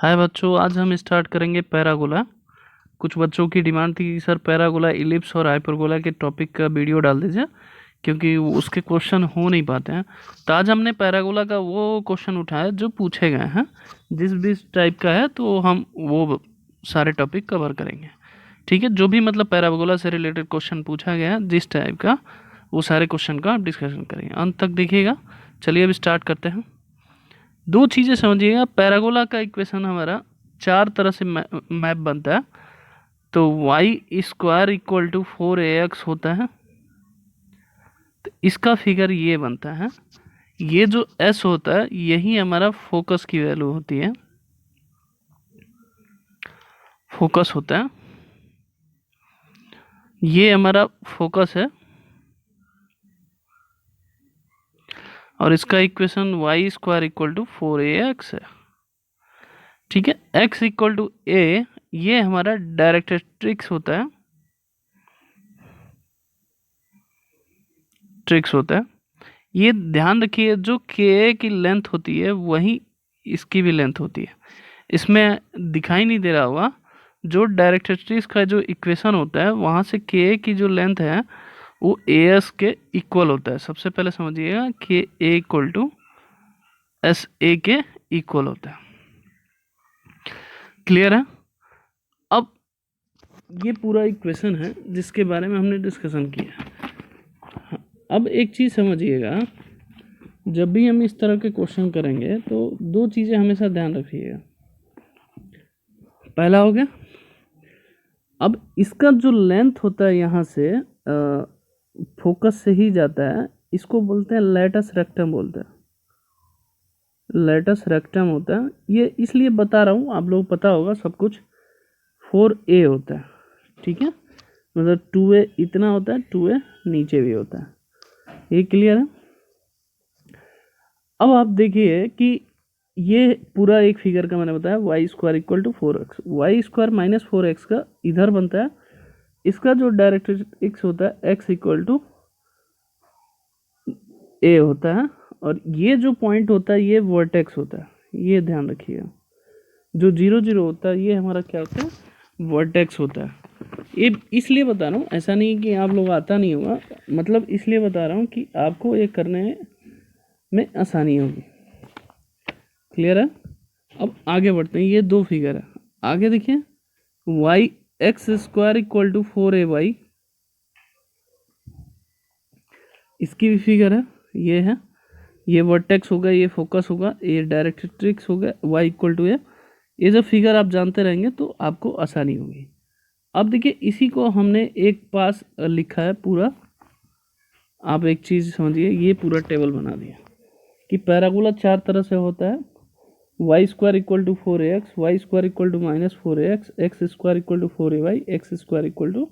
हाय बच्चों, आज हम स्टार्ट करेंगे पैरागोला। कुछ बच्चों की डिमांड थी कि सर पैरागोला, इलिप्स और हाइपरगोला के टॉपिक का वीडियो डाल दीजिए क्योंकि उसके क्वेश्चन हो नहीं पाते हैं। तो आज हमने पैरागोला का वो क्वेश्चन उठाया जो पूछे गए हैं। जिस भी टाइप का है तो हम वो सारे टॉपिक कवर करेंगे। ठीक है, जो भी मतलब पैरागोला से रिलेटेड क्वेश्चन पूछा गया है जिस टाइप का, वो सारे क्वेश्चन का आप डिस्कशन करेंगे, अंत तक देखिएगा। चलिए अब स्टार्ट करते हैं। दो चीज़ें समझिएगा, पैरागोला का इक्वेशन हमारा चार तरह से मैप बनता है। तो Y square equal to 4ax होता है। तो इसका फिगर ये बनता है। ये जो s होता है यही हमारा फोकस की वैल्यू होती है, फोकस होता है, ये हमारा फोकस है। और इसका equation y square equal to 4ax है। ठीक है, x इक्वल टू a, ये हमारा डायरेक्ट्रिक्स होता है, ट्रिक्स होता है। ये ध्यान रखिए, जो के की लेंथ होती है वही इसकी भी लेंथ होती है। इसमें दिखाई नहीं दे रहा होगा, जो डायरेक्ट्रिक्स का जो इक्वेशन होता है वहाँ से के की जो लेंथ है वो ए एस के इक्वल होता है। सबसे पहले समझिएगा कि ए इक्वल टू एस ए के इक्वल होता है। क्लियर है? अब ये पूरा इक्वेशन है जिसके बारे में हमने डिस्कशन किया। अब एक चीज़ समझिएगा, जब भी हम इस तरह के क्वेश्चन करेंगे तो दो चीज़ें हमेशा ध्यान रखिएगा। पहला हो गया, अब इसका जो लेंथ होता है यहाँ से फोकस से ही जाता है, इसको बोलते हैं लेटस रेक्टम बोलते हैं। लेटस रेक्टम होता है, ये इसलिए बता रहा हूँ, आप लोग पता होगा सब कुछ। 4a होता है, ठीक है, मतलब 2a इतना होता है, 2a नीचे भी होता है। ये क्लियर है? अब आप देखिए कि ये पूरा एक फिगर का मैंने बताया y square equal to 4x, y square minus 4x का इधर बनता है। इसका जो डायरेक्ट्रिक्स होता है x इक्वल टू a होता है। और ये जो पॉइंट होता है ये वर्टेक्स होता है, ये ध्यान रखिएगा। जो 0 0 होता है ये हमारा क्या होता है, वर्टेक्स होता है। ये इसलिए बता रहा हूँ, ऐसा नहीं कि आप लोग आता नहीं होगा, मतलब इसलिए बता रहा हूँ कि आपको ये करने में आसानी होगी। क्लियर है? अब आगे बढ़ते हैं। ये दो फिगर है, आगे देखिए, y x square equal to 4ay, इसकी भी फिगर है, ये है, ये वर्टेक्स होगा, ये फोकस होगा, ये डायरेक्ट्रिक्स होगा, वाई इक्वल टू ए। ये जो फिगर आप जानते रहेंगे तो आपको आसानी होगी। अब देखिए, इसी को हमने एक पास लिखा है पूरा। आप एक चीज़ समझिए, ये पूरा टेबल बना दिया कि पैराबोला चार तरह से होता है। Y square equal to 4ax, y square equal to minus 4ax, x square equal to 4ay, x square equal to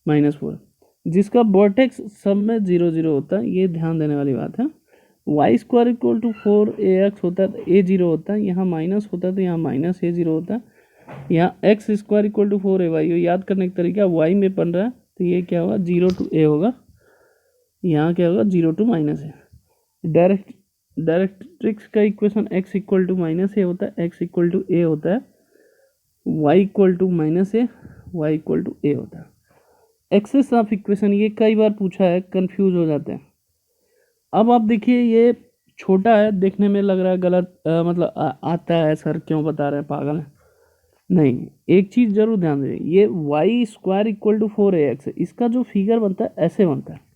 minus 4, जिसका वर्टेक्स सब में 0 0 होता है। ये ध्यान देने वाली बात है। Y square equal to 4ax होता है तो a 0 होता है, यहाँ माइनस होता है तो यहाँ माइनस a 0 होता है। यहाँ x square equal to 4ay, याद करने का तरीका वाई में बन रहा है तो ये क्या होगा, 0 टू a होगा, यहाँ क्या होगा, 0 टू माइनस a। डायरेक्ट्रिक्स का equation x equal to minus a होता है, x इक्वल टू ए होता है, y equal to minus a, y equal to a होता है। एक्सेस ऑफ इक्वेशन, ये कई बार पूछा है, कंफ्यूज हो जाते हैं। अब आप देखिए, ये छोटा है, देखने में लग रहा है गलत, मतलब आता है सर क्यों बता रहे हैं, पागल है। नहीं, एक चीज़ जरूर ध्यान दें, ये Y square equal to 4ax है, इसका जो फिगर बनता है ऐसे बनता है।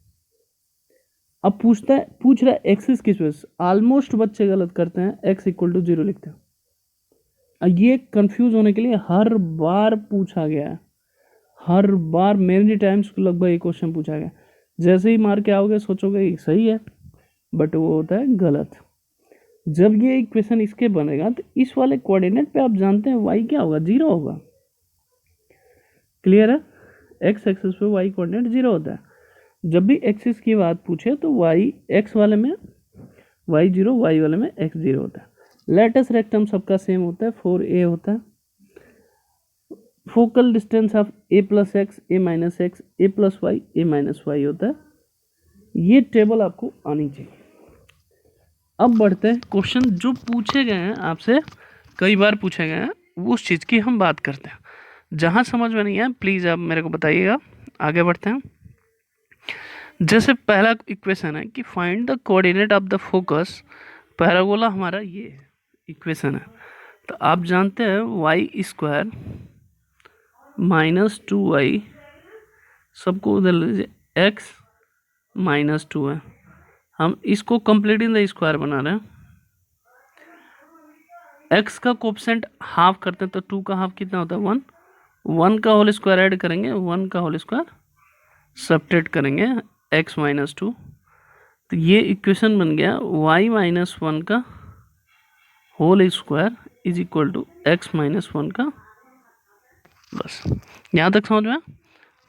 अब पूछ रहा है एक्सिस किस वजह से। ऑलमोस्ट बच्चे गलत करते हैं, एक्स इक्वल टू 0 लिखते हैं। ये कंफ्यूज होने के लिए हर बार पूछा गया है, हर बार मेनी टाइम्स लगभग ये क्वेश्चन पूछा गया। जैसे ही मार के आओगे सोचोगे ये सही है, बट वो होता है गलत। जब ये इक्वेशन इसके बनेगा तो इस वाले कोऑर्डिनेट पे आप जानते हैं वाई क्या होगा, 0 होगा। क्लियर है? एक्स एक्सिस पे वाई कोऑर्डिनेट 0 होता है। जब भी एक्सिस की बात पूछे तो वाई एक्स वाले में वाई 0, वाई वाले में एक्स 0 होता है। लेटस रेक्टम सबका सेम होता है, 4a होता है। Focal distance of a plus x, a minus x, a plus y, a minus y होता है। ये टेबल आपको आनी चाहिए। अब बढ़ते हैं क्वेश्चन जो पूछे गए हैं आपसे कई बार पूछे गए हैं, उस चीज़ की हम बात करते हैं। जहाँ समझ में नहीं है प्लीज़ आप मेरे को बताइएगा। आगे बढ़ते हैं। जैसे पहला इक्वेशन है कि find the coordinate of the focus parabola, हमारा ये इक्वेशन है। तो आप जानते हैं y² -2y, सबको उधर लीजिए, x -2 है। हम इसको कंप्लीट इन द स्क्वायर बना रहे हैं। x का कोफिशिएंट हाफ करते हैं तो 2 का हाफ कितना होता है 1, 1 का होल स्क्वायर ऐड करेंगे, 1 का होल स्क्वायर सब्ट्रैक्ट करेंगे, x -2। तो ये इक्वेशन बन गया y -1 का whole square is equal to x -1 का। बस यहाँ तक समझ में।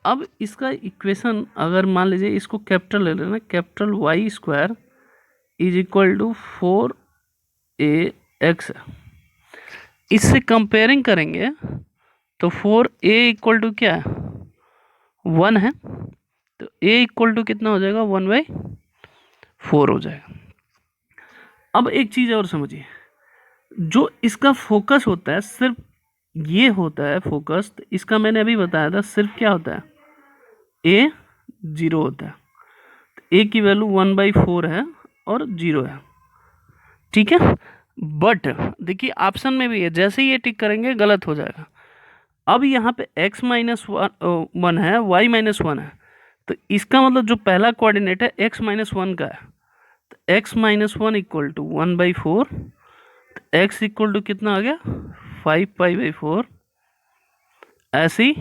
अब इसका इक्वेशन अगर मान लीजिए इसको कैपिटल ले लेना, capital y² is equal to 4ax। इससे कंपेयरिंग करेंगे तो 4a इक्वल टू क्या है 1 है, तो a इक्वल टू कितना हो जाएगा 1/4 हो जाएगा। अब एक चीज़ और समझिए, जो इसका फोकस होता है सिर्फ ये होता है फोकस, तो इसका मैंने अभी बताया था सिर्फ क्या होता है a 0 होता है। तो a की वैल्यू 1/4 है और 0 है, ठीक है। बट देखिए ऑप्शन में भी है, जैसे ही ये टिक करेंगे गलत हो जाएगा। अब यहाँ पे x -1 है, y -1 है, तो इसका मतलब जो पहला कोऑर्डिनेट है x -1 का है, तो x -1 इक्वल टू 1/4, तो x इक्वल टू कितना आ गया 5π/4। ऐसे ही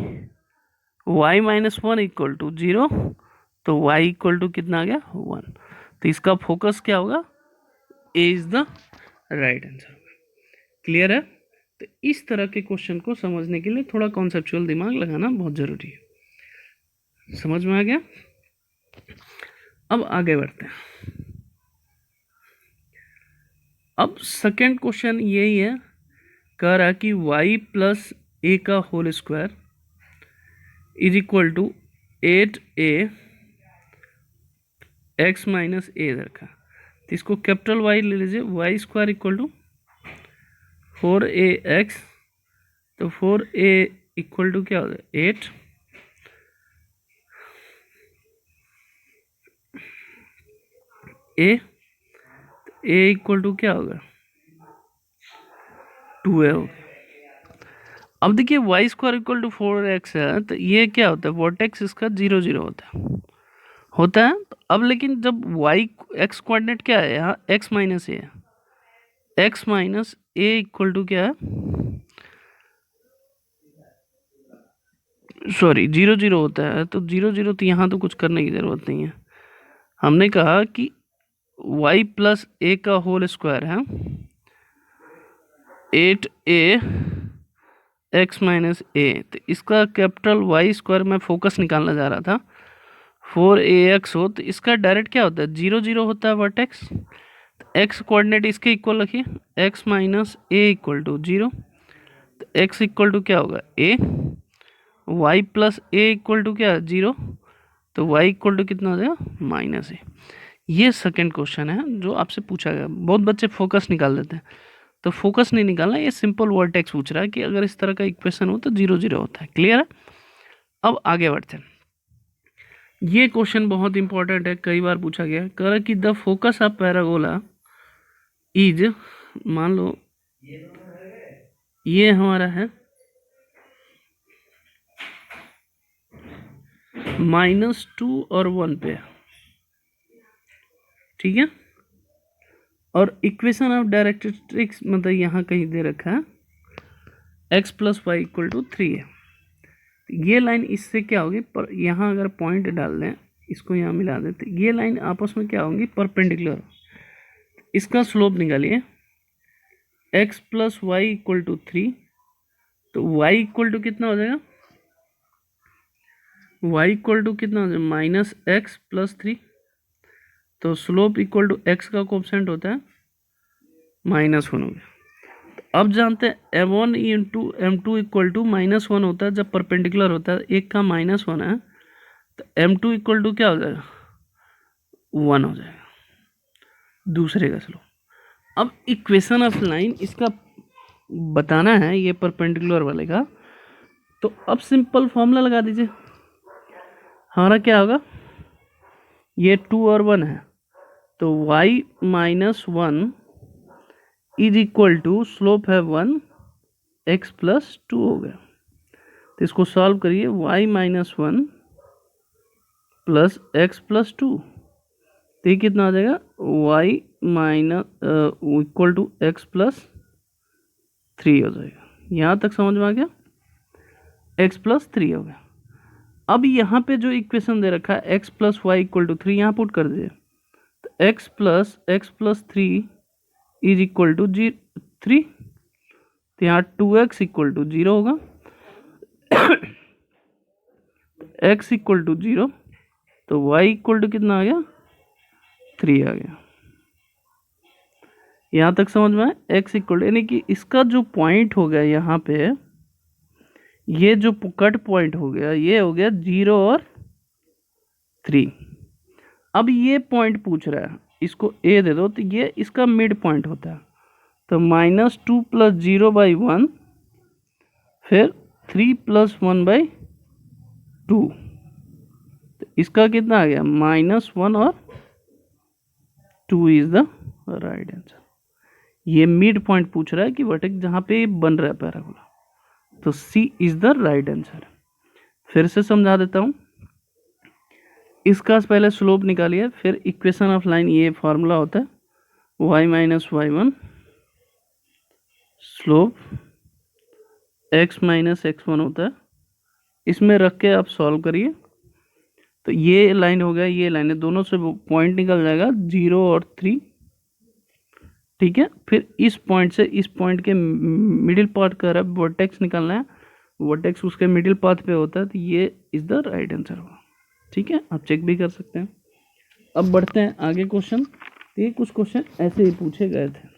y -1 इक्वल टू 0, तो y इक्वल टू कितना आ गया 1। तो इसका फोकस क्या होगा, A is the right answer. Clear है। तो इस तरह के क्वेश्चन को समझने के लिए थोड़ा कॉन्सेप्चुअल दिमाग लगाना बहुत ज़रूरी है। समझ में आ गया। अब आगे बढ़ते हैं। अब सेकेंड क्वेश्चन यही है, कह रहा है कि y + a का whole square is equal to 8a x - a रखा। तो इसको कैपिटल Y ले लीजिए, y² इक्वल टू 4ax, तो 4a इक्वल टू क्या होता है 8, a इक्वल टू क्या होगा 2a होगा। अब देखिए y² इक्वल टू 4x है, तो ये क्या होता है वर्टेक्स इसका 0 0 होता है। तो अब लेकिन जब x कोऑर्डिनेट क्या है यहाँ x - a है, x - a इक्वल टू क्या है, सॉरी 0 0 होता है, तो 0 0, तो यहाँ तो कुछ करने की ज़रूरत नहीं है। हमने कहा कि y + a का होल स्क्वायर है 8a x - a, तो इसका कैपिटल y² में फोकस निकालना जा रहा था 4ax हो, तो इसका डायरेक्ट क्या होता है 0 0 होता है वर्टेक्स। x कोऑर्डिनेट इसके इक्वल रखिए, x - a इक्वल टू 0, तो x इक्वल टू क्या होगा a, y + a equal to क्या 0, तो y इक्वल टू कितना हो जाएगा -a। ये सेकंड क्वेश्चन है जो आपसे पूछा गया। बहुत बच्चे फोकस निकाल देते हैं, तो फोकस नहीं निकालना, ये सिंपल वर्टेक्स पूछ रहा है कि अगर इस तरह का इक्वेशन हो तो 0 0 होता है। क्लियर है। अब आगे बढ़ते हैं। ये क्वेश्चन बहुत इंपॉर्टेंट है, कई बार पूछा गया। कह रहा कि the focus of parabola is, मान लो ये हमारा है -2 और 1 पे, ठीक है। और इक्वेशन ऑफ डायरेक्ट्रिक्स मतलब यहाँ कहीं दे रखा है x + y इक्वल टू 3 है। ये लाइन इससे क्या होगी, पर यहाँ अगर पॉइंट डाल दें, इसको यहाँ मिला देते, ये लाइन आपस में क्या होंगी परपेंडिकुलर। इसका स्लोप निकालिए x + y इक्वल टू 3, तो y इक्वल टू कितना हो जाएगा, y इक्वल टू कितना हो जाएगा -x + 3, तो स्लोप इक्वल टू x का कोएफिशिएंट होता है -1 हो गया। अब जानते हैं m1 × m2 इक्वल टू -1 होता है जब परपेंडिकुलर होता है, एक का -1 है, तो m2 इक्वल टू क्या हो जाएगा 1 हो जाएगा दूसरे का स्लोप। अब इक्वेशन ऑफ लाइन, इसका बताना है ये परपेंडिकुलर वाले का। तो अब सिंपल फॉर्मूला लगा दीजिए, हमारा क्या होगा, ये 2 और 1 है तो y minus 1 is equal to slope है 1 x प्लस 2 हो गया। तो इसको सॉल्व करिए, y minus 1 plus x plus 2, तो ये कितना आ जाएगा, y minus equal to x plus 3 हो जाएगा। यहाँ तक समझ में आ गया, x प्लस 3 हो गया। अब यहाँ पे जो इक्वेशन दे रखा है x plus y equal to 3, यहाँ पुट कर दीजिए, तो x plus 3 is equal to 3, तो यहाँ 2x इक्वल टू 0 होगा, x इक्वल टू 0, तो y इक्वल टू कितना आ गया, 3 आ गया। यहाँ तक समझ में आया, x इक्वल यानी कि इसका जो पॉइंट हो गया यहाँ पे, ये जो कट पॉइंट हो गया ये हो गया 0 और 3। अब ये पॉइंट पूछ रहा है, इसको a दे दो, तो ये इसका मिड पॉइंट होता है, तो -2 प्लस 0 बाई 1, फिर 3 प्लस 1 बाई 2, तो इसका कितना आ गया, -1 और 2 इज द राइट आंसर। ये मिड पॉइंट पूछ रहा है कि वर्टेक्स जहाँ पे बन रहा है पैराबोला, तो C is the right answer. फिर से समझा देता हूँ, इसका पहले स्लोप निकालिए, फिर इक्वेशन ऑफ लाइन, ये फॉर्मूला होता है y minus y1 slope x minus x1 होता है, इसमें रख के आप सॉल्व करिए, तो ये लाइन हो गया, ये लाइन है, दोनों से पॉइंट निकल जाएगा 0 और 3, ठीक है। फिर इस पॉइंट से इस पॉइंट के मिडिल पार्ट का वर्टेक्स निकालना है, वर्टेक्स उसके मिडिल पाथ पे होता है, तो ये इज द राइट आंसर होगा, ठीक है। आप चेक भी कर सकते हैं। अब बढ़ते हैं आगे क्वेश्चन, तो ये कुछ क्वेश्चन ऐसे ही पूछे गए थे।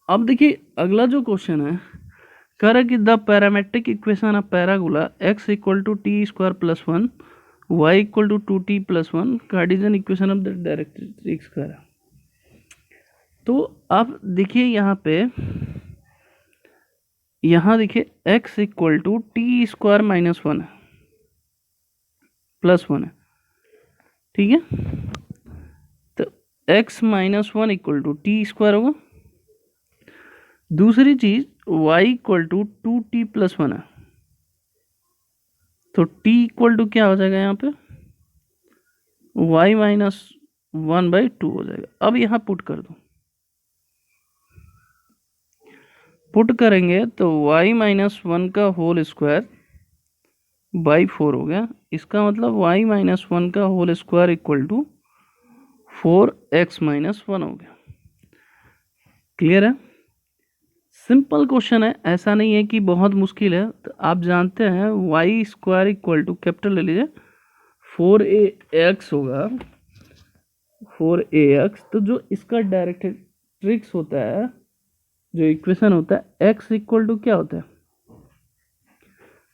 अब देखिए अगला जो क्वेश्चन है, कह रहा है कि the parametric equation of parabola x equal to t square plus 1 y equal to 2t plus 1 Cartesian equation of the directrix कह रहा है। तो आप देखिए यहाँ पे, यहाँ देखिए x equal to t square minus 1 है, प्लस 1 है, ठीक है। तो x minus 1 equal to t square होगा। दूसरी चीज y equal to 2t plus 1 है, तो t इक्वल टू क्या हो जाएगा, यहाँ पे y माइनस 1 बाई 2 हो जाएगा। अब यहाँ पुट कर दो, पुट करेंगे तो y माइनस 1 का होल स्क्वायर बाई 4 हो गया। इसका मतलब y माइनस 1 का whole square equal to 4x minus 1 हो गया। क्लियर है, सिंपल क्वेश्चन है, ऐसा नहीं है कि बहुत मुश्किल है। तो आप जानते हैं y square equal to capital ले लीजिए 4ax होगा, 4ax। तो जो इसका डायरेक्ट्रिक्स होता है, जो इक्वेशन होता है, x इक्वल टू क्या होता है,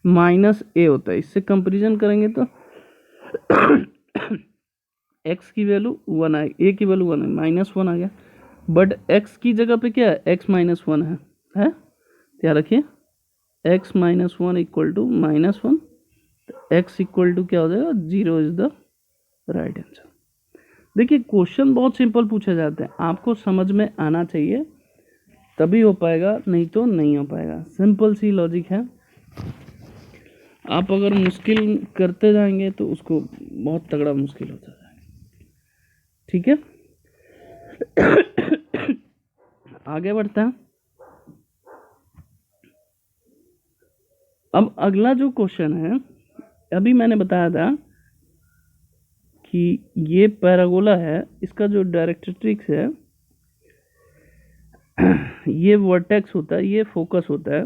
माइनस a होता है। इससे कंपेरिजन करेंगे तो x की वैल्यू 1 आए, a की वैल्यू 1 है, -1 आ गया, बट x की जगह पे क्या है, x माइनस 1 है, ध्यान रखिए, x minus 1 equal to -1, x equal to क्या हो जाएगा, 0 इज द राइट आंसर। देखिए क्वेश्चन बहुत सिंपल पूछे जाते हैं, आपको समझ में आना चाहिए तभी हो पाएगा, नहीं तो नहीं हो पाएगा। सिंपल सी लॉजिक है। आप अगर मुश्किल करते जाएंगे तो उसको बहुत तगड़ा मुश्किल होता जाएगा, ठीक है। आगे बढ़ता है। अब अगला जो क्वेश्चन है, अभी मैंने बताया था कि ये पैराबोला है, इसका जो डायरेक्ट्रिक्स है, ये वर्टेक्स होता है, ये फोकस होता है,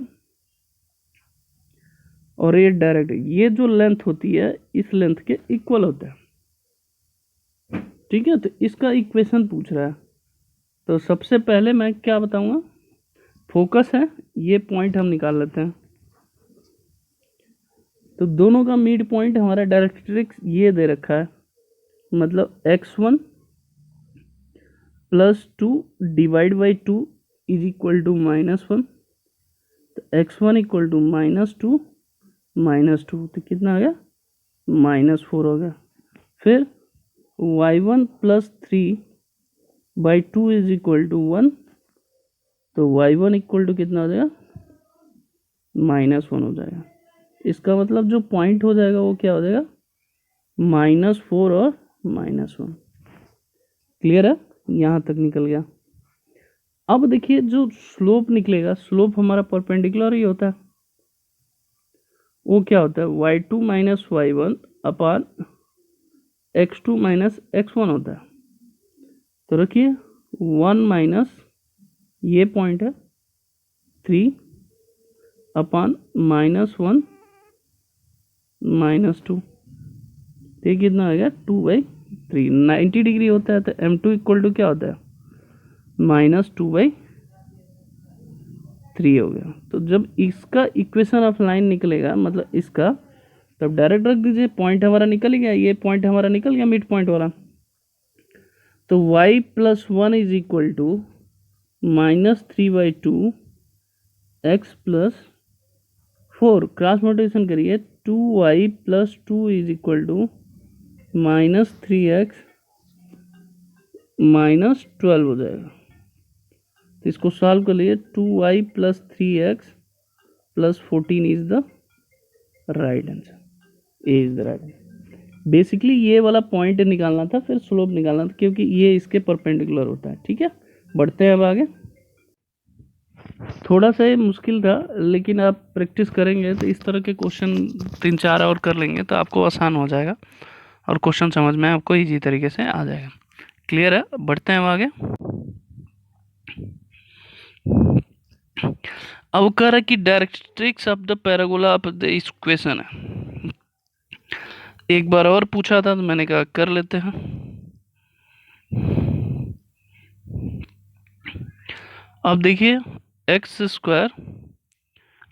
और ये डायरेक्ट, ये जो लेंथ होती है इस लेंथ के इक्वल होता है, ठीक है। तो इसका इक्वेशन पूछ रहा है, तो सबसे पहले मैं क्या बताऊंगा, फोकस है, ये पॉइंट हम निकाल लेते हैं। तो दोनों का मिड पॉइंट हमारा डायरेक्ट्रिक्स ये दे रखा है, मतलब x1 plus 2 divide by 2 is equal to -1, तो x1 इक्वल टू -2 तो कितना आ गया, -4 हो गया। फिर y1 plus 3/2 is equal to 1, तो y1 इक्वल टू कितना हो जाएगा, -1 हो जाएगा। इसका मतलब जो पॉइंट हो जाएगा वो क्या हो जाएगा, -4 और -1। क्लियर है, यहाँ तक निकल गया। अब देखिए जो स्लोप निकलेगा, स्लोप हमारा परपेंडिकुलर ही होता है, वो क्या होता है, y2 माइनस y1 अपान x2 माइनस x1 होता है। तो रखिए 1 माइनस ये पॉइंट है 3 अपान -1 -2, ये कितना आ गया, 2/3। 90 डिग्री होता है तो m2 इक्वल टू क्या होता है, -2/3 हो गया। तो जब इसका इक्वेशन ऑफ लाइन निकलेगा, मतलब इसका, तब डायरेक्ट रख दीजिए, पॉइंट हमारा निकल गया, ये पॉइंट हमारा निकल गया मिड पॉइंट वाला। तो y plus 1 is equal to -3/2 x plus 4, cross multiplication करिए, 2y plus 2 is equal to -3x -12 हो जाएगा। तो इसको सॉल्व कर लिए, 2y plus 3x plus 14 is the right answer, A is the right answer. Basically ये वाला पॉइंट निकालना था, फिर स्लोप निकालना था, क्योंकि ये इसके परपेंडिकुलर होता है। ठीक है, बढ़ते हैं अब आगे। थोड़ा सा ये मुश्किल था, लेकिन आप प्रैक्टिस करेंगे तो इस तरह के क्वेश्चन 3-4 और कर लेंगे तो आपको आसान हो जाएगा और क्वेश्चन समझ में आपको इजी तरीके से आ जाएगा। क्लियर है, बढ़ते हैं अब आगे। अब कह रहा है कि directrix of the parabola of the equation है। एक बार और पूछा था तो मैंने कहा कर लेते हैं। अब देखिए x²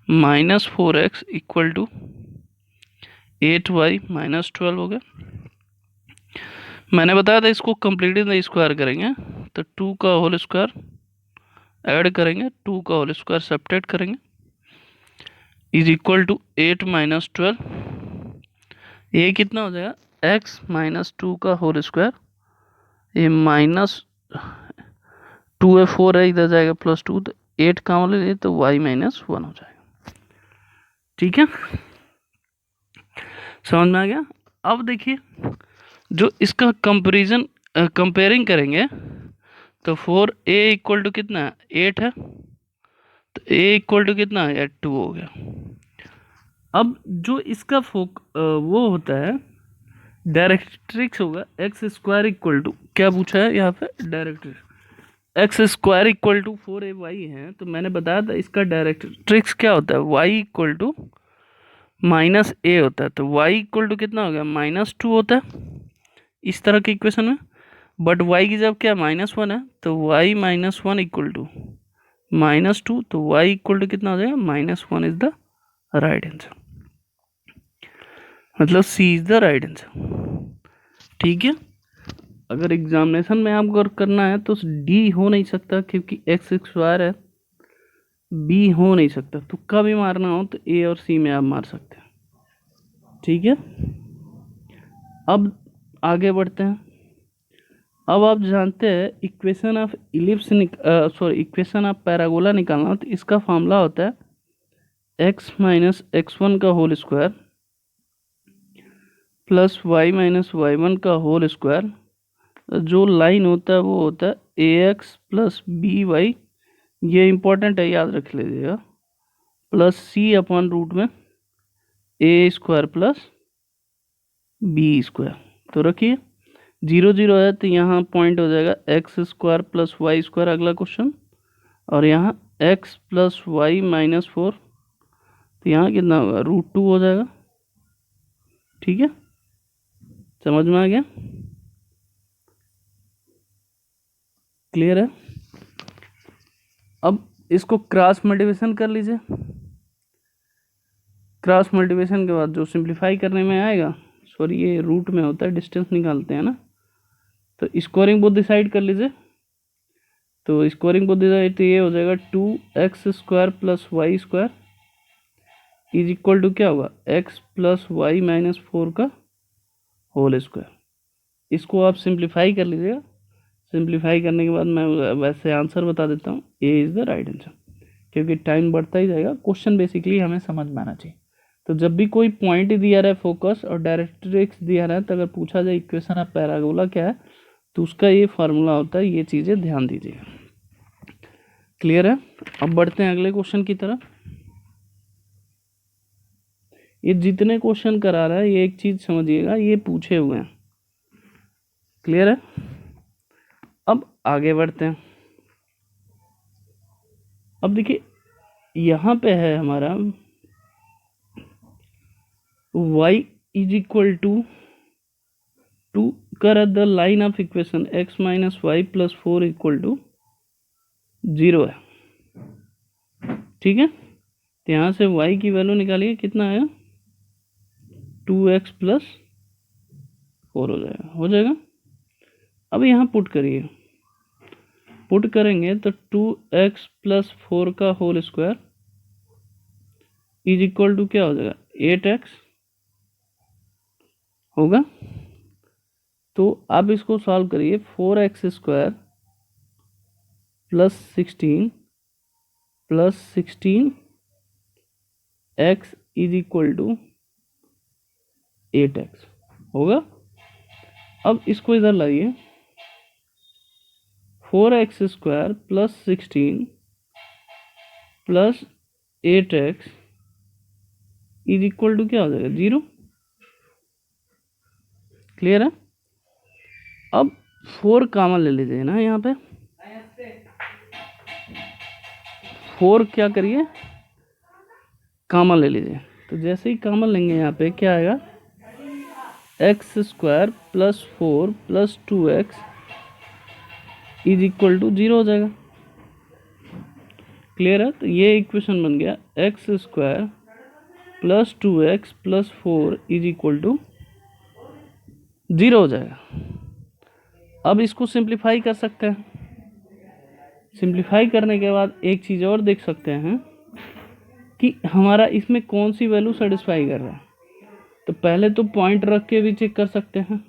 minus 4x equal to 8y minus 12 हो गया। मैंने बताया था इसको कंप्लीट इन द स्क्वायर करेंगे, तो 2 का होल स्क्वायर ऐड करेंगे, 2 का होल स्क्वायर सब्ट्रैक्ट करेंगे, इज इक्वल टू 8 माइनस 12। ये कितना हो जाएगा, x माइनस 2 का होल स्क्वायर, ये -2 है, 4 है, इधर जाएगा +2, तो 8 का ले तो y माइनस 1 हो जाएगा। ठीक है, समझ में आ गया। अब देखिए जो इसका कंपेयरिंग करेंगे, तो 4a इक्वल टू कितना है, 8 है, तो a इक्वल टू कितना आ गया, 2 हो गया। अब जो इसका वो होता है डायरेक्ट्रिक्स होगा, x² इक्वल टू, क्या पूछा है यहाँ पे, directrix x² equal to 4ay है, तो मैंने बताया था इसका डायरेक्ट्रिक्स क्या होता है, y इक्वल टू -a होता है, तो y इक्वल टू कितना हो गया, -2 होता है इस तरह के इक्वेशन में। बट y की जब क्या -1 है, तो y -1 इक्वल टू -2, तो y इक्वल टू कितना हो जाएगा, -1 इज द राइट आंसर, मतलब सी इज द राइट आंसर। ठीक है, अगर एग्जामिनेशन में आपको करना है तो डी हो नहीं सकता, क्योंकि x² है, बी हो नहीं सकता, तुक्का भी मारना हो तो ए और सी में आप मार सकते हैं। ठीक है, अब आगे बढ़ते हैं। अब आप जानते हैं equation of equation of parabola निकालना, तो इसका फॉर्मूला होता है x माइनस x1 का whole square plus y minus y1 का होल स्क्वायर। जो लाइन होता है वो होता है ax प्लस by, ये इंपॉर्टेंट है, याद रख लीजिएगा, प्लस c अपॉन रूट में a² प्लस b²। तो रखिए 0 0 है, तो यहाँ पॉइंट हो जाएगा x² प्लस y², अगला क्वेश्चन, और यहाँ x प्लस y माइनस 4, तो यहाँ कितना होगा, √2 हो जाएगा। ठीक है, समझ में आ गया, क्लियर है। अब इसको क्रॉस मल्टीप्लिकेशन कर लीजिए, क्रॉस मल्टीप्लिकेशन के बाद जो सिंप्लीफाई करने में आएगा, सॉरी ये रूट में होता है, डिस्टेंस निकालते हैं ना, तो स्क्वायरिंग बोथ डिसाइड कर लीजिए, तो स्क्वायरिंग को दे जाए तो ये हो जाएगा 2x² + y² is equal to क्या होगा, x + y - 4 का होल स्क्वायर। इसको आप सिंप्लीफाई कर लीजिएगा। सिंप्लीफाई करने के बाद मैं वैसे आंसर बता देता हूँ, A is the right answer. क्योंकि टाइम बढ़ता ही जाएगा, क्वेश्चन बेसिकली हमें समझ में आना चाहिए। तो जब भी कोई पॉइंट दिया रहा है फोकस और डायरेक्ट्रिक्स दिया रहा है, तो अगर पूछा जाए इक्वेशन ऑफ पैराबोला क्या है, तो उसका ये फार्मूला होता है। ये चीज़ें ध्यान दीजिएगा। क्लियर है? अब बढ़ते हैं अगले क्वेश्चन की तरफ। ये जितने क्वेश्चन करा रहा है, ये एक चीज़ समझिएगा, ये पूछे हुए हैं। क्लियर है? अब आगे बढ़ते हैं। अब देखिए यहाँ पे है हमारा y इज इक्वल टू कर the line of equation x - y + 4 equal to 0 है। ठीक है, तो यहाँ से y की वैल्यू निकालिए, कितना आया, 2x + 4 हो जाएगा। अब यहाँ पुट करिए, पुट करेंगे तो 2x + 4 का whole square is equal to क्या हो जाएगा, 8x होगा। तो आप इसको सॉल्व करिए, 4x² + 16 + 16x is equal to 8x होगा। अब इसको इधर लाइए, 4x² + 16 + 8x is equal to क्या हो जाएगा, 0। क्लियर है? अब 4 कॉमन ले लीजिए ना, यहाँ पे 4 क्या करिए, कॉमन ले लीजिए। तो जैसे ही कॉमन लेंगे यहाँ पे क्या आएगा, x² + 4 + 2x is equal to 0 हो जाएगा। क्लियर है? तो ये इक्वेशन बन गया, x² + 2x + 4 is equal to 0 हो जाएगा। अब इसको सिंप्लीफाई कर सकते हैं। सिंप्लीफाई करने के बाद एक चीज़ और देख सकते हैं कि हमारा इसमें कौन सी वैल्यू सेटिस्फाई कर रहा है। तो पहले तो पॉइंट रख के भी चेक कर सकते हैं।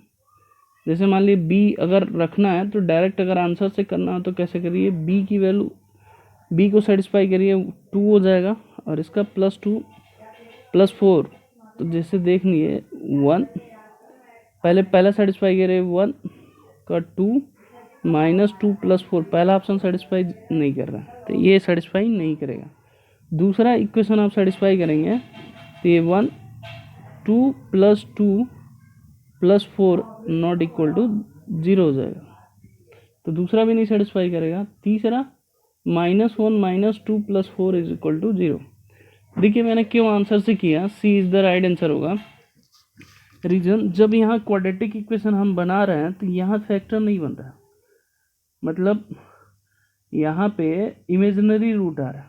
जैसे मान लीजिए बी अगर रखना है तो डायरेक्ट अगर आंसर से करना हो तो कैसे करिए, बी की वैल्यू, बी को सेटिस्फाई करिए, 2 हो जाएगा, और इसका +2 + 4, तो जैसे देख लीजिए 1, पहला सेटिस्फाई करिए 1 का 2 -2 + 4, पहला ऑप्शन सेटिस्फाई नहीं कर रहा है, तो ये सेटिस्फाई नहीं करेगा। दूसरा इक्वेशन आप सेटिस्फाई करेंगे तो ये 1 2 + 2 + 4 नॉट इक्वल टू 0 हो जाएगा, तो दूसरा भी नहीं सेटिस्फाई करेगा। तीसरा -1 - 2 + 4 इज इक्वल टू 0। देखिए मैंने क्यों आंसर से किया, सी इज द राइट आंसर होगा। रीजन, जब यहाँ क्वाड्रेटिक इक्वेशन हम बना रहे हैं तो यहाँ फैक्टर नहीं बन रहा, मतलब यहाँ पे इमेजिनरी रूट आ रहा है,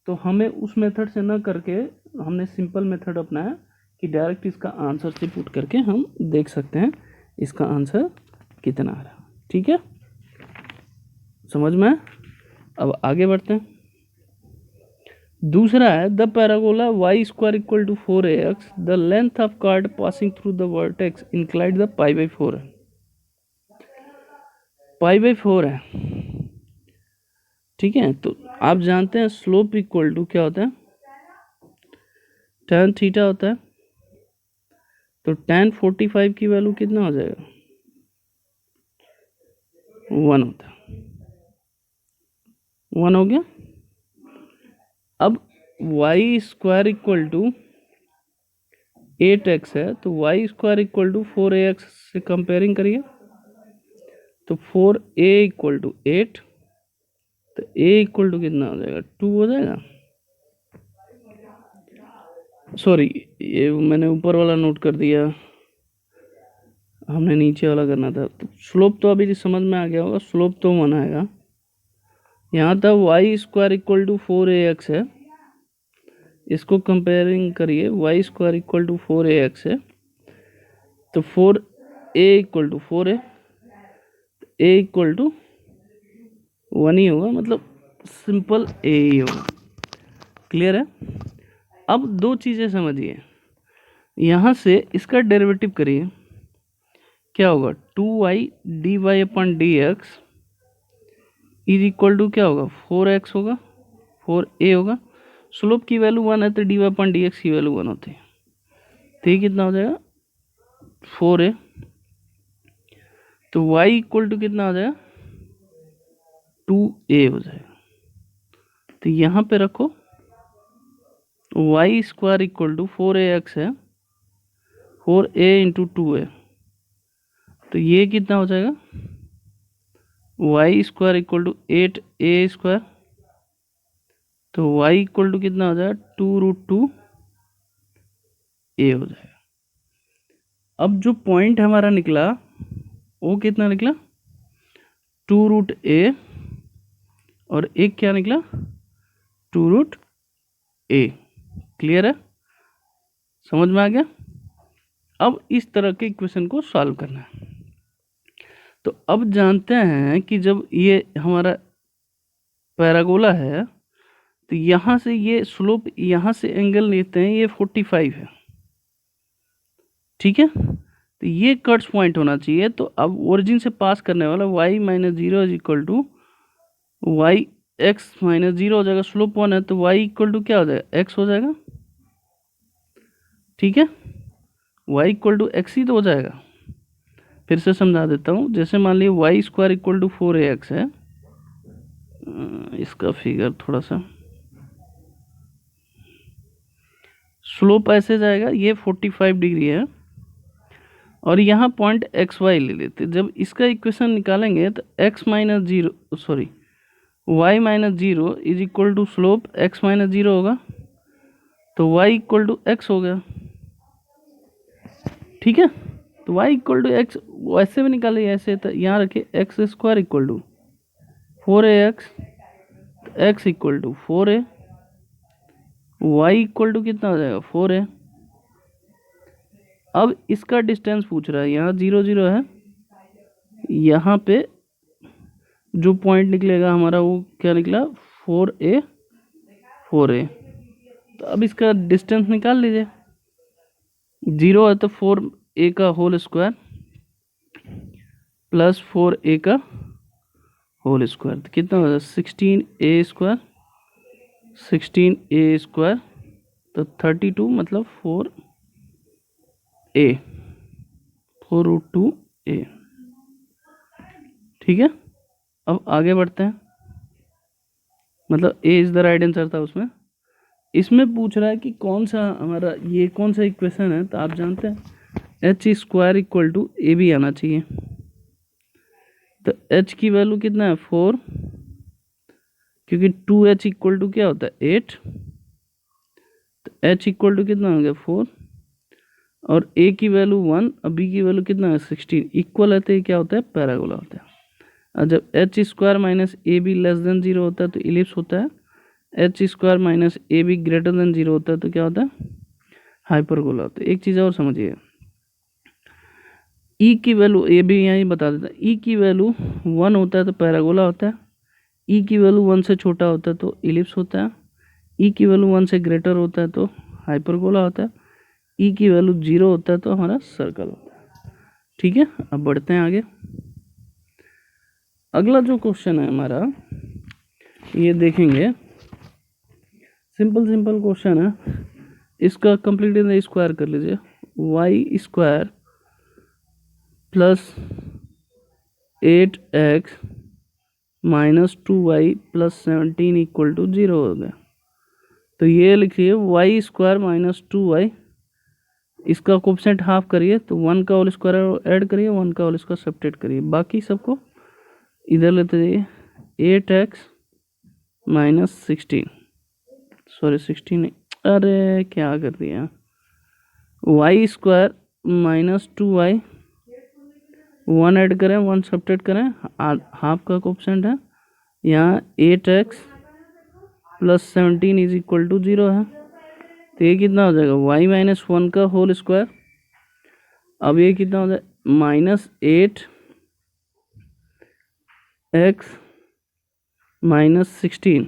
तो हमें उस मेथड से ना करके हमने सिंपल मेथड अपनाया कि डायरेक्ट इसका आंसर से पुट करके हम देख सकते हैं इसका आंसर कितना आ रहा है। ठीक है, समझ में? अब आगे बढ़ते हैं। दूसरा है, the parabola y² = 4ax, the length of chord passing through the vertex inclined the π/4 है। π/4 है, ठीक है। तो आप जानते हैं स्लोप इक्वल टू क्या होता है, tan थीटा होता है। तो tan 45 की वैल्यू कितना हो जाएगा, 1 होता है, 1 हो गया। अब y² = 8x है, तो y² = 4ax से कंपेयरिंग करिए, तो 4a = 8, तो a इक्वल टू कितना हो जाएगा, 2 हो जाएगा। सॉरी, ये मैंने ऊपर वाला नोट कर दिया, हमने नीचे वाला करना था। तो स्लोप तो अभी समझ में आ गया होगा, स्लोप तो 1 आएगा। यहाँ तक y² = 4ax है, इसको कंपेयरिंग करिए, y² = 4ax है, तो 4a = 4a, a = 1 ही होगा, मतलब सिंपल ए ही होगा। क्लियर है। अब दो चीज़ें समझिए, यहाँ से इसका डेरिवेटिव करिए, क्या होगा 2y dy upon dx is equal to क्या होगा 4x होगा, 4a होगा। स्लोप की वैल्यू 1 है तो dy अपन dx की वैल्यू 1 होती है, तो ये कितना हो जाएगा 4a। तो y इक्वल टू कितना हो जाएगा 2a हो जाएगा। तो यहाँ पे रखो y square equal to 4ax है, 4a इंटू 2a, तो ये कितना हो जाएगा y square equal to 8a square. तो y इक्वल टू कितना हो जाएगा 2√2 a हो जाएगा। अब जो पॉइंट हमारा निकला वो कितना निकला 2√a, और एक क्या निकला 2√a। क्लियर है, समझ में आ गया। अब इस तरह के इक्वेशन को सॉल्व करना है। तो अब जानते हैं कि जब ये हमारा पैरागोला है तो यहाँ से ये स्लोप, यहाँ से एंगल लेते हैं, ये 45 है, ठीक है। तो ये कट्स पॉइंट होना चाहिए। तो अब ओरिजिन से पास करने वाला y minus 0 is equal to y x minus 0 हो जाएगा। स्लोप 1 है तो y इक्वल टू क्या हो जाएगा x हो जाएगा, ठीक है। y इक्वल टू एक्स ही तो हो जाएगा। फिर से समझा देता हूँ, जैसे मान लीजिए y square equal to 4ax है, इसका फिगर थोड़ा सा, स्लोप ऐसे जाएगा, ये 45 डिग्री है, और यहाँ पॉइंट एक्स वाई ले लेते। जब इसका इक्वेशन निकालेंगे तो x minus 0 sorry y minus 0 is equal to slope x minus 0 होगा, तो y इक्वल टू एक्स हो गया, ठीक है। तो y इक्वल टू एक्स वैसे भी निकाले, ऐसे तो यहाँ रखे x square equal to 4ax, x equal to 4a, y equal to कितना हो जाएगा 4a। अब इसका डिस्टेंस पूछ रहा है, यहाँ 0 0 है, यहाँ पे जो पॉइंट निकलेगा हमारा वो क्या निकला 4a 4a। तो अब इसका डिस्टेंस निकाल लीजिए, 0 है तो 4a का होल स्क्वायर प्लस 4a का होल स्क्वायर, तो कितना हो जाएगा 16a स्क्वायर, 16a स्क्वायर, तो 32 मतलब 4a 4√2a, ठीक है। अब आगे बढ़ते हैं, मतलब a is the right answer था उसमें। इसमें पूछ रहा है कि कौन सा हमारा ये कौन सा इक्वेशन है, तो आप जानते हैं एच स्क्वायर इक्वल टू ए भी आना चाहिए। तो h की वैल्यू कितना है 4, क्योंकि 2h इक्वल टू क्या होता है 8, तो h इक्वल टू कितना हो गया 4, और a की वैल्यू 1 और b की वैल्यू कितना है 16, इक्वल है तो ये क्या होता है पैराबोला होता है। और जब H square minus A be less than 0 होता है तो इलिप्स होता है, H square minus A be greater than 0 होता है तो क्या होता है हाइपरबोला होता है। एक चीज़ और समझिए, ई की वैल्यू ए भी यहाँ ही बता देता है, ई की वैल्यू 1 होता है तो पैराबोला होता है, ई की वैल्यू 1 से छोटा होता है तो इलिप्स होता है, ई की वैल्यू 1 से ग्रेटर होता है तो हाइपरबोला होता है, ई की वैल्यू 0 होता है तो हमारा सर्कल होता है, ठीक है। अब बढ़ते हैं आगे। अगला जो क्वेश्चन है हमारा, ये देखेंगे, सिंपल सिंपल क्वेश्चन है, इसका कंप्लीट इन स्क्वायर कर लीजिए, y square plus 8x minus 2y plus 17 equal to 0 हो गया। तो ये लिखिए वाई स्क्वायर माइनस 2y, इसका कोफिशिएंट हाफ करिए तो 1 का होल स्क्वायर ऐड करिए, 1 का होल स्क्वायर सब्ट्रैक्ट करिए, बाकी सबको इधर लेते जाइए। 8x माइनस 16 सॉरी 16 नहीं, अरे क्या कर दिया, Y square minus 2y, 1 add करें 1 सब्ट्रैक्ट करें, हाफ का कोफिशिएंट है, यहाँ 8x plus 17 is equal to 0 है, तो ये कितना हो जाएगा y माइनस 1 का होल स्क्वायर। अब ये कितना हो जाएगा माइनस 8x -16,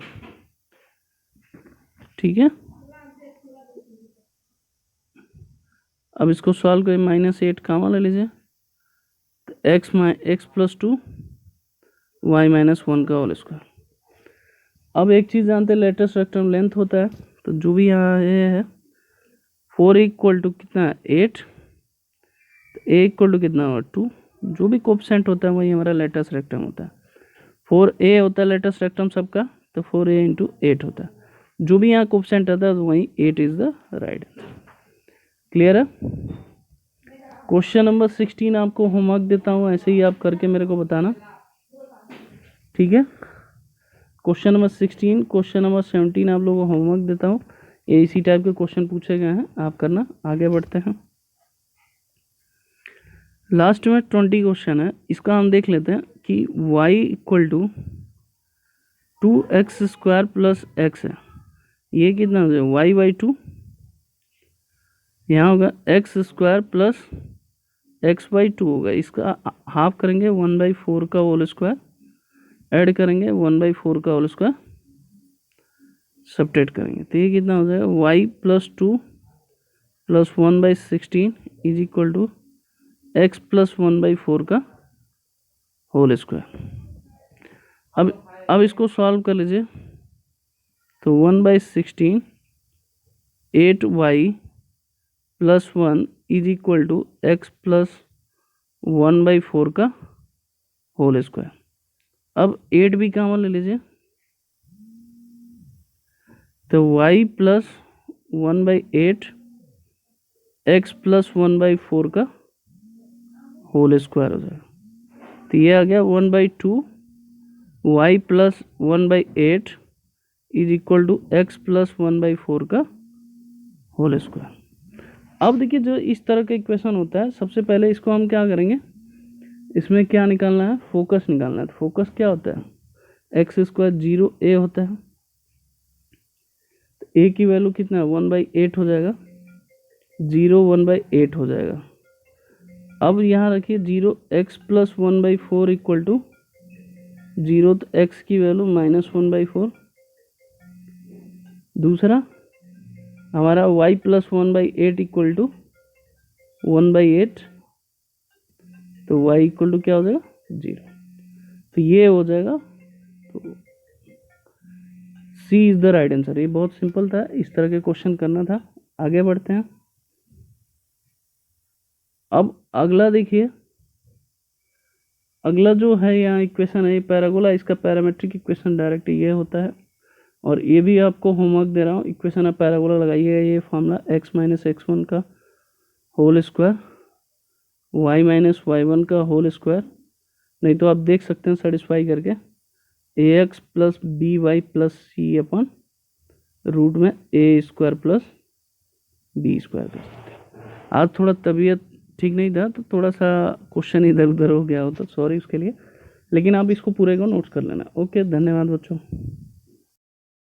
ठीक है। अब इसको सॉल्व करें, -8 कामा ले लीजिए, तो x+2 y-1 का होल स्क्वायर। अब एक चीज़ जानते हैं, लेटेस्ट रेक्टेंगल लेंथ होता है, तो जो भी यहाँ ये है 4 इक्वल टू कितना है 8, तो a इक्वल टू कितना होगा 2, जो भी कोफिशिएंट होता है वही हमारा लेटेस्ट रेक्टेंगल होता है। 4a होता है लेटेस्ट रेक्टेंगल सबका, तो 4a इंटू 8 होता है, जो भी यहाँ कोफिशिएंट आता है तो वही 8 is the right answer. Clear है। क्वेश्चन नंबर 16 आपको होमवर्क देता हूँ, ऐसे ही आप करके मेरे को बताना, ठीक है। क्वेश्चन नंबर 16, क्वेश्चन नंबर 17 आप लोगों को होमवर्क देता हूँ, ये इसी टाइप के क्वेश्चन पूछे गए हैं, आप करना। आगे बढ़ते हैं, लास्ट में 20 क्वेश्चन है, इसका हम देख लेते हैं कि y equal to 2x² plus x है, ये कितना हो जाएगा y/2, यहाँ होगा x² प्लस x/2 होगा, इसका हाफ करेंगे 1/4 का होल स्क्वायर, ऐड करेंगे 1/4 का होल स्क्वायर, सब्ट्रैक्ट करेंगे, तो ये कितना हो जाएगा y+2 plus 1/16 is equal to x plus 1/4 का होल स्क्वायर। अब इसको सॉल्व कर लीजिए, तो 1/16 8y plus 1 is equal to x plus 1/4 का होल स्क्वायर। अब 8 भी कॉमन ले लीजिए, तो y प्लस 1/8 x प्लस 1/4 का होल स्क्वायर हो जाएगा, तो ये आ गया 1/2 y plus 1/8 is equal to x plus 1/4 का होल स्क्वायर। अब देखिए, जो इस तरह का इक्वेशन होता है, सबसे पहले इसको हम क्या करेंगे, इसमें क्या निकालना है, फोकस निकालना है। तो फोकस क्या होता है, x² 0a होता है, तो a की वैल्यू कितना है 1/8 हो जाएगा, 0 1/8 हो जाएगा। अब यहाँ रखिए 0 x प्लस 1/4 इक्वल टू 0, तो x की वैल्यू -1/4। दूसरा हमारा y प्लस 1/8 इक्वल टू 1/8, तो y इक्वल टू क्या हो जाएगा 0, तो ये हो जाएगा, तो C is the right answer. ये बहुत सिंपल था, इस तरह के क्वेश्चन करना था। आगे बढ़ते हैं, अब अगला देखिए, अगला जो है यहाँ इक्वेशन है पैराबोला, इसका पैरामेट्रिक इक्वेशन डायरेक्ट ये होता है, और ये भी आपको होमवर्क दे रहा हूँ। इक्वेशन है पैराबोला लगाइएगा, ये फॉर्मूला x माइनस x1 का whole square, y minus y1 का होल स्क्वायर, नहीं तो आप देख सकते हैं सेटिस्फाई करके ax plus b y plus c upon root में a² प्लस b² कर सकते हैं। आज थोड़ा तबीयत ठीक नहीं था, तो थोड़ा सा क्वेश्चन इधर उधर हो गया हो, तो सॉरी उसके लिए, लेकिन आप इसको पूरे को नोट्स कर लेना। ओके, धन्यवाद बच्चों।